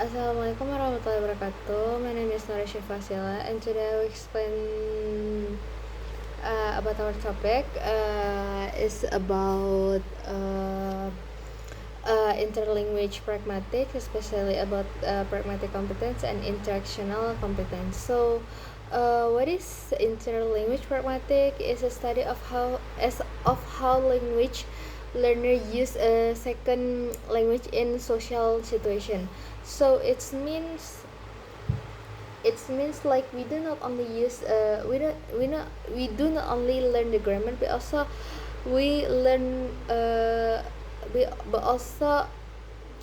Assalamualaikum warahmatullahi wabarakatuh. My name is NauraSA.2410731001-IntroAppLing2026-RR10 and today I will explain about our topic is about interlanguage pragmatic, especially about pragmatic competence and interactional competence. So what is interlanguage pragmatic? Is a study of how language learner use a second language in social situation. So it means like we do not only use we do not only learn the grammar, but also we learn but also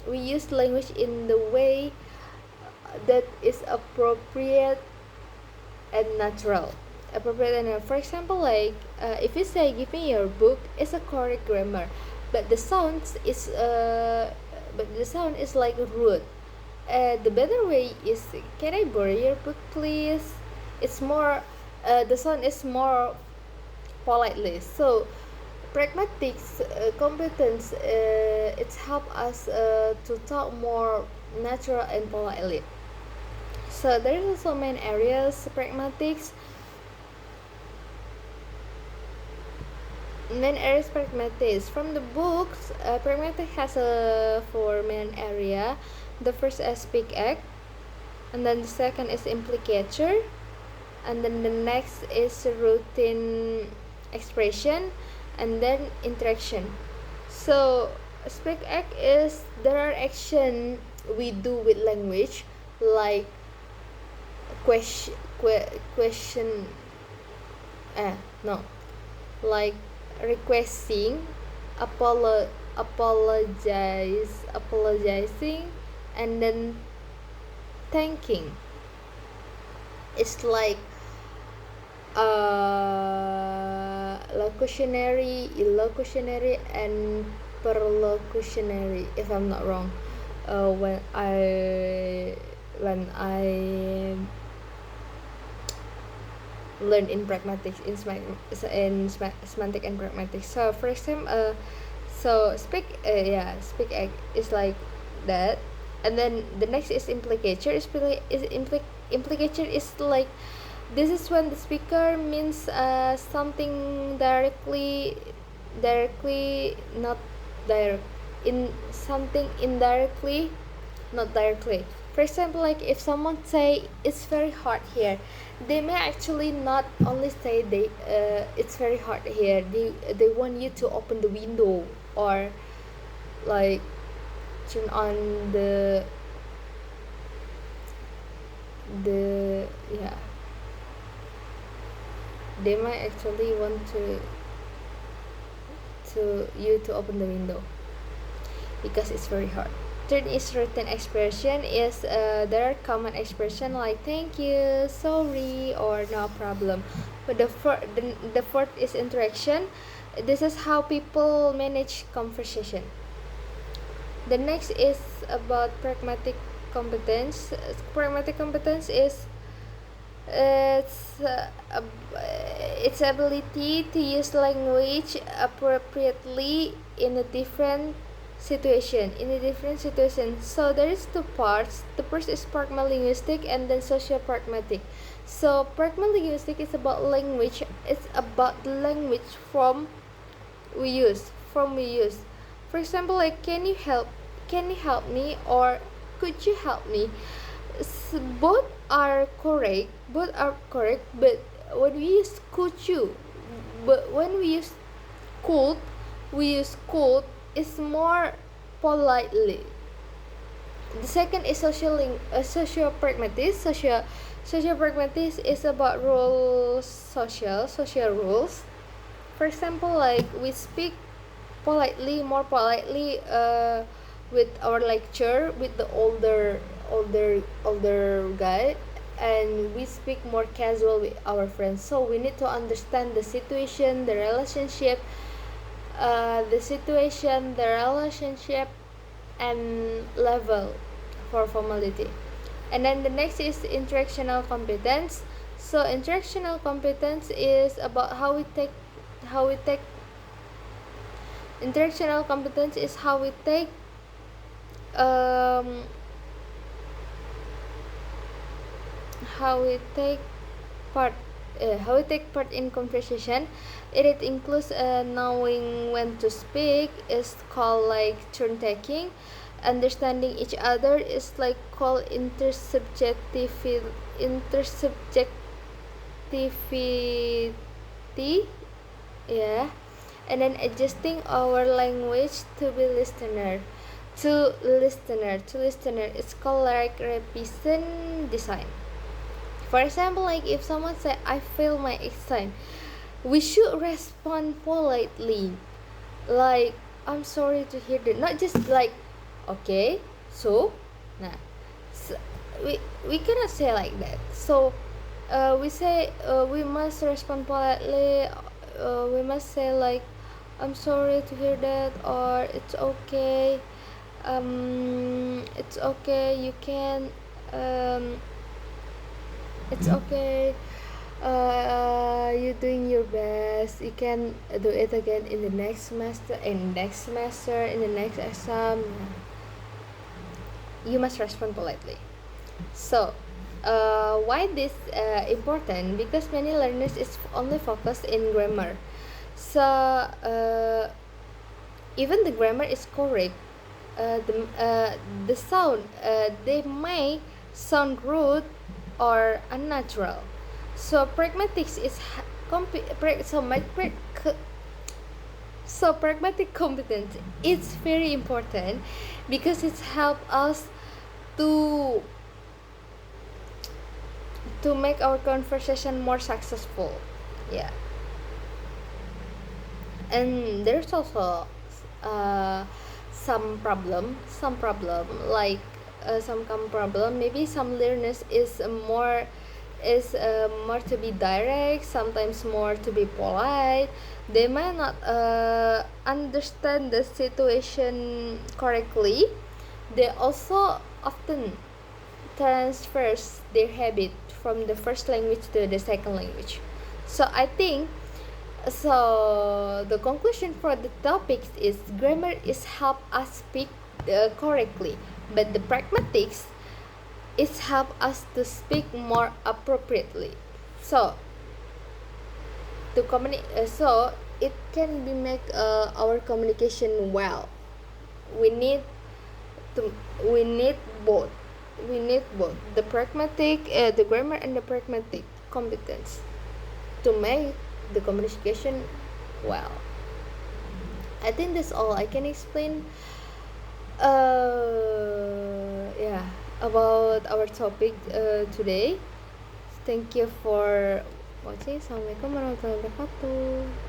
we use language in the way that is appropriate and natural. For example, like if you say give me your book, it's a correct grammar, but the sound is like rude. The better way is, can I borrow your book please? It's more the sound is more politely. So pragmatic competence it's help us to talk more natural and politely. So there is also main areas pragmatics. Pragmatics from the books. Pragmatic has four main area. The first is speak act, and then the second is implicature, and then the next is routine expression, and then interaction. So speak act is there are action we do with language, like like requesting, apologizing, and then thanking. It's like locutionary, illocutionary, and perlocutionary, if I'm not wrong. When I learned in pragmatics in semantic and pragmatics. So for example, speak act is like that, and then the next is implicature. Implicature is like this is when the speaker means something directly, not direct, in something indirectly, not directly. For example, like if someone say it's very hot here, they may actually not only say it's very hot here. They want you to open the window or like turn on the yeah. They might actually want to you to open the window because it's very hot. Third is written expression. Is there are common expression like thank you, sorry, or no problem. But the fourth is interaction. This is how people manage conversation. The next is about pragmatic competence. Pragmatic competence is its ability to use language appropriately in a different situation. So there is two parts. The first is pragmalinguistic and then socio-pragmatic. So pragmalinguistic is about language. It's about the language we use. For example, like can you help me, or could you help me? Both are correct, but when we use could you, but when we use could is more politely. The second is socio-pragmatic is about social rules. For example, like we speak more politely with our lecture with the older guy, and we speak more casual with our friends. So we need to understand the situation, the relationship, and level for formality. And then the next is interactional competence. So interactional competence is about how we take interactional competence is how we take how we take part in conversation. It includes knowing when to speak, is called like turn taking. Understanding each other is like called intersubjectivity, yeah. And then adjusting our language to be listener it's called like revision design. For example, like if someone say I fail my exam, we should respond politely, like I'm sorry to hear that, not just like okay so nah, so we cannot say like that. So we say we must respond politely. We must say like I'm sorry to hear that, or it's okay, you can it's okay, you're doing your best, you can do it again in the next semester, in the next exam. You must respond politely. So why this important? Because many learners is only focused in grammar. So even the grammar is correct, the sound they may sound rude or unnatural. So pragmatics is so pragmatic competence is very important because it helps us to make our conversation more successful. Yeah. And there's also some problem like some problem, maybe some learners is more to be direct, sometimes more to be polite. They might not understand the situation correctly. They also often transfers their habit from the first language to the second language. So I think, so the conclusion for the topic is grammar is help us speak correctly, but the pragmatics is help us to speak more appropriately. So so it can be make our communication well. We need both. We need both the pragmatic, the grammar and the pragmatic competence to make the communication well. I think that's all I can explain yeah, about our topic today. Thank you for watching. Assalamualaikum warahmatullahi wabarakatuh.